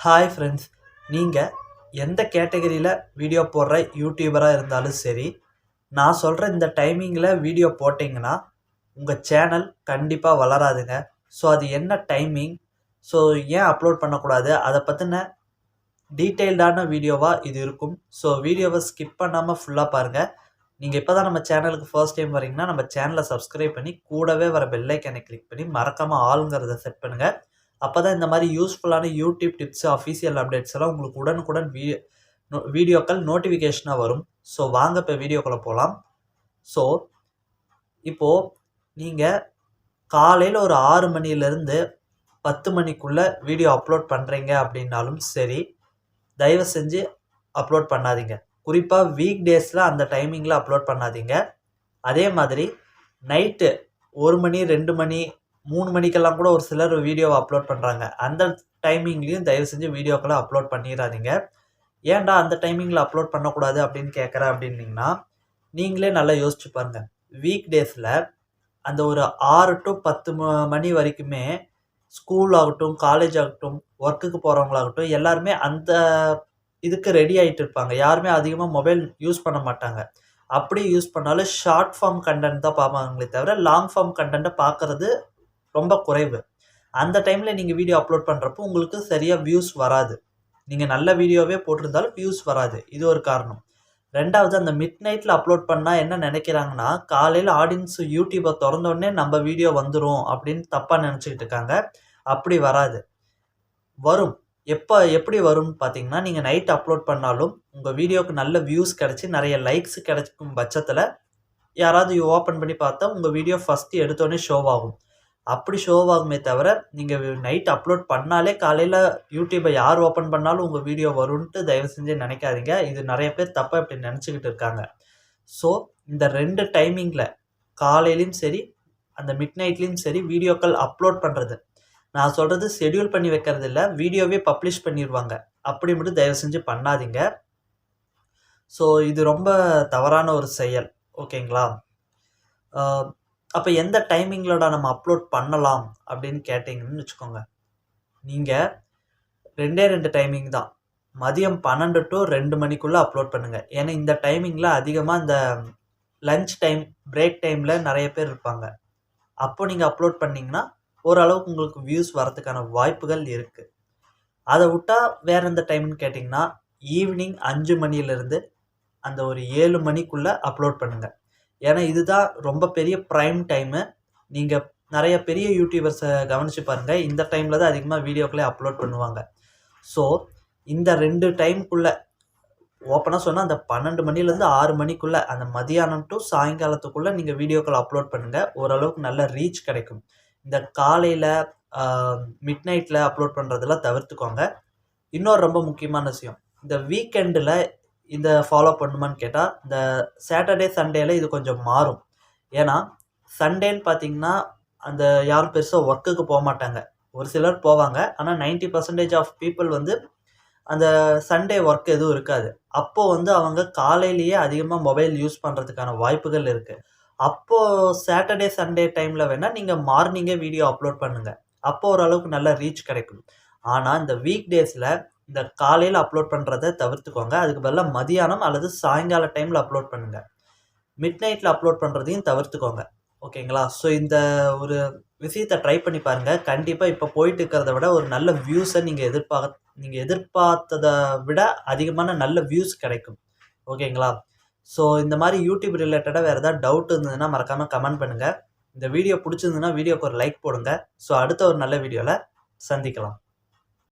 Hi friends, நீங்கள் எந்த கேட்டகரியில் வீடியோ போடுற யூடியூபராக இருந்தாலும் சரி, நான் சொல்கிற இந்த டைமிங்கில் வீடியோ போட்டிங்கன்னா உங்கள் சேனல் கண்டிப்பாக வளராதுங்க. ஸோ அது என்ன டைமிங், ஸோ ஏன் அப்லோட் பண்ணக்கூடாது, அதை பற்றின டீட்டெயில்டான வீடியோவாக இது இருக்கும். ஸோ வீடியோவை ஸ்கிப் பண்ணாமல் ஃபுல்லாக பாருங்கள். நீங்கள் இப்போ தான் நம்ம சேனலுக்கு ஃபர்ஸ்ட் டைம் வரீங்கன்னா நம்ம சேனலை சப்ஸ்கிரைப் பண்ணி கூடவே வர பெல்லைக்கனை கிளிக் பண்ணி மறக்காமல் ஆளுங்கிறத செட் பண்ணுங்கள். அப்போ தான் இந்த மாதிரி யூஸ்ஃபுல்லான யூடியூப் டிப்ஸு, அஃபீஷியல் அப்டேட்ஸ் எல்லாம் உங்களுக்கு உடனுக்குடன் வீடியோக்கள் நோட்டிஃபிகேஷனாக வரும். ஸோ வாங்க இப்போ வீடியோக்குள்ளே போகலாம். ஸோ இப்போது நீங்கள் காலையில் ஒரு 6 மணிலேருந்து 10 மணிக்குள்ளே வீடியோ அப்லோட் பண்ணுறீங்க அப்படின்னாலும் சரி, தயவு செஞ்சு அப்லோட் பண்ணாதீங்க. குறிப்பாக வீக் டேஸில் அந்த டைமிங்கில் அப்லோட் பண்ணாதீங்க. அதே மாதிரி நைட்டு 1 மணி 2 மணி 3 மணிக்கெல்லாம் கூட ஒரு சிலர் வீடியோவை அப்லோட் பண்ணுறாங்க. அந்த டைமிங்லேயும் தயவு செஞ்சு வீடியோக்களை அப்லோட் பண்ணிடாதீங்க. ஏன்டா அந்த டைமிங்கில் அப்லோட் பண்ணக்கூடாது அப்படின்னு கேட்குறேன் அப்படின்னிங்கன்னா, நீங்களே நல்லா யோசிச்சு பாருங்கள். வீக் டேஸில் அந்த ஒரு 6 to 10 மணி வரைக்குமே ஸ்கூல் ஆகட்டும், காலேஜ் ஆகட்டும், ஒர்க்குக்கு போகிறவங்களாகட்டும் எல்லாருமே அந்த இதுக்கு ரெடி ஆகிட்டு இருப்பாங்க. யாருமே அதிகமாக மொபைல் யூஸ் பண்ண மாட்டாங்க. அப்படி யூஸ் பண்ணாலும் ஷார்ட் ஃபார்ம் கண்டென்ட் தான் பார்ப்பாங்களே தவிர லாங் ஃபார்ம் கண்டென்ட்டை பார்க்குறது ரொம்ப குறைவு. அந்த டைமில் நீங்கள் வீடியோ அப்லோட் பண்ணுறப்போ உங்களுக்கு சரியாக வியூஸ் வராது. நீங்கள் நல்ல வீடியோவே போட்டிருந்தாலும் வியூஸ் வராது. இது ஒரு காரணம். ரெண்டாவது, அந்த மிட் நைட்டில் அப்லோட் பண்ணால் என்ன நினைக்கிறாங்கன்னா, காலையில் ஆடியன்ஸ் யூடியூப்பை திறந்தோடனே நம்ம வீடியோ வந்துடும் அப்படின்னு தப்பாக நினச்சிக்கிட்டு இருக்காங்க. அப்படி வராது. வரும். எப்படி வரும்னு பார்த்தீங்கன்னா, நீங்கள் நைட் அப்லோட் பண்ணாலும் உங்கள் வீடியோவுக்கு நல்ல வியூஸ் கிடச்சி நிறைய லைக்ஸ் கிடைக்கும் பட்சத்தில் யாராவது ஓப்பன் பண்ணி பார்த்தா உங்கள் வீடியோ ஃபஸ்ட்டு எடுத்தோடனே ஷோவாகும். அப்படி ஷோவாகுமே தவிர நீங்கள் நைட் அப்லோட் பண்ணாலே காலையில் யூடியூப்பை யார் ஓப்பன் பண்ணாலும் உங்கள் வீடியோ வரும்ன்ட்டு தயவு செஞ்சு நினைக்காதீங்க. இது நிறைய பேர் தப்பாக இப்படி நினச்சிக்கிட்டு இருக்காங்க. ஸோ இந்த 2 டைமிங்கில் காலையிலையும் சரி, அந்த மிட் நைட்லேயும் சரி வீடியோக்கள் அப்லோட் பண்ணுறது, நான் சொல்கிறது ஷெடியூல் பண்ணி வைக்கிறது இல்லை, வீடியோவே பப்ளிஷ் பண்ணிடுவாங்க. அப்படி மட்டும் தயவு செஞ்சு பண்ணாதீங்க. ஸோ இது ரொம்ப தவறான ஒரு செயல். ஓகேங்களா? அப்போ எந்த டைமிங்கிலோட நம்ம அப்லோட் பண்ணலாம் அப்படின்னு கேட்டிங்கன்னு வச்சுக்கோங்க. நீங்கள் 2 டைமிங் தான். மதியம் 12 to 2 மணிக்குள்ளே அப்லோட் பண்ணுங்கள். ஏன்னா இந்த டைமிங்கில் அதிகமாக இந்த லஞ்ச் டைம், பிரேக் டைமில் நிறைய பேர் இருப்பாங்க. அப்போ நீங்கள் அப்லோட் பண்ணிங்கன்னா ஓரளவுக்கு உங்களுக்கு வியூஸ் வரதுக்கான வாய்ப்புகள் இருக்குது. அதை விட்டால் வேறு எந்த டைம்னு கேட்டிங்கன்னா, ஈவினிங் 5 மணிலேருந்து அந்த ஒரு 7 மணிக்குள்ளே அப்லோட் பண்ணுங்கள். ஏன்னா இதுதான் ரொம்ப பெரிய ப்ரைம் டைமு. நீங்கள் நிறைய பெரிய யூடியூபர்ஸை கவனித்து பாருங்கள், இந்த டைமில் தான் அதிகமாக வீடியோக்களே அப்லோட் பண்ணுவாங்க. ஸோ இந்த 2 டைமுக்குள்ளே ஓப்பனாக சொன்னால் அந்த 12 மணிலேருந்து 6 மணிக்குள்ளே அந்த மதியானம் டு சாயங்காலத்துக்குள்ளே நீங்கள் வீடியோக்கள் அப்லோட் பண்ணுங்கள். ஓரளவுக்கு நல்ல ரீச் கிடைக்கும். இந்த காலையில் மிட் நைட்டில் அப்லோட் பண்ணுறதெல்லாம் தவிர்த்துக்கோங்க. இன்னொரு ரொம்ப முக்கியமான விஷயம், இந்த வீக்கெண்டில் இந்த ஃபாலோ பண்ணுமான்னு கேட்டால், இந்த சாட்டர்டே சண்டேல இது கொஞ்சம் மாறும். ஏன்னா சண்டேன்னு பார்த்தீங்கன்னா அந்த யாரும் பெருசாக ஒர்க்குக்கு போக மாட்டாங்க. ஒரு சிலர் போவாங்க. ஆனால் 90% ஆஃப் பீப்புள் வந்து அந்த சண்டே ஒர்க் எதுவும் இருக்காது. அப்போது அவங்க காலையிலேயே அதிகமாக மொபைல் யூஸ் பண்ணுறதுக்கான வாய்ப்புகள் இருக்குது. அப்போது சாட்டர்டே சண்டே டைமில் வேணால் நீங்கள் மார்னிங்கே வீடியோ அப்லோட் பண்ணுங்கள். அப்போ ஓரளவுக்கு நல்ல ரீச் கிடைக்கும். ஆனால் இந்த வீக் டேஸில் இந்த காலையில் அப்லோட் பண்ணுறதை தவிர்த்துக்கோங்க. அதுக்கு பதிலாக மதியானம் அல்லது சாயங்கால டைமில் அப்லோட் பண்ணுங்கள். மிட் நைட்டில் அப்லோட் பண்ணுறதையும் தவிர்த்துக்கோங்க. ஓகேங்களா? ஸோ இந்த ஒரு விஷயத்தை ட்ரை பண்ணி பாருங்கள். கண்டிப்பாக இப்போ போயிட்டு இருக்கிறத விட ஒரு நல்ல வியூஸை நீங்கள் எதிர்பார்த்ததை விட அதிகமான நல்ல வியூஸ் கிடைக்கும். ஓகேங்களா? ஸோ இந்த மாதிரி யூடியூப் ரிலேட்டடாக வேறு ஏதாவது டவுட் இருந்ததுன்னா மறக்காமல் கமெண்ட் பண்ணுங்கள். இந்த வீடியோ பிடிச்சிருந்ததுன்னா வீடியோக்கு ஒரு லைக் போடுங்க. ஸோ அடுத்த ஒரு நல்ல வீடியோவில் சந்திக்கலாம்.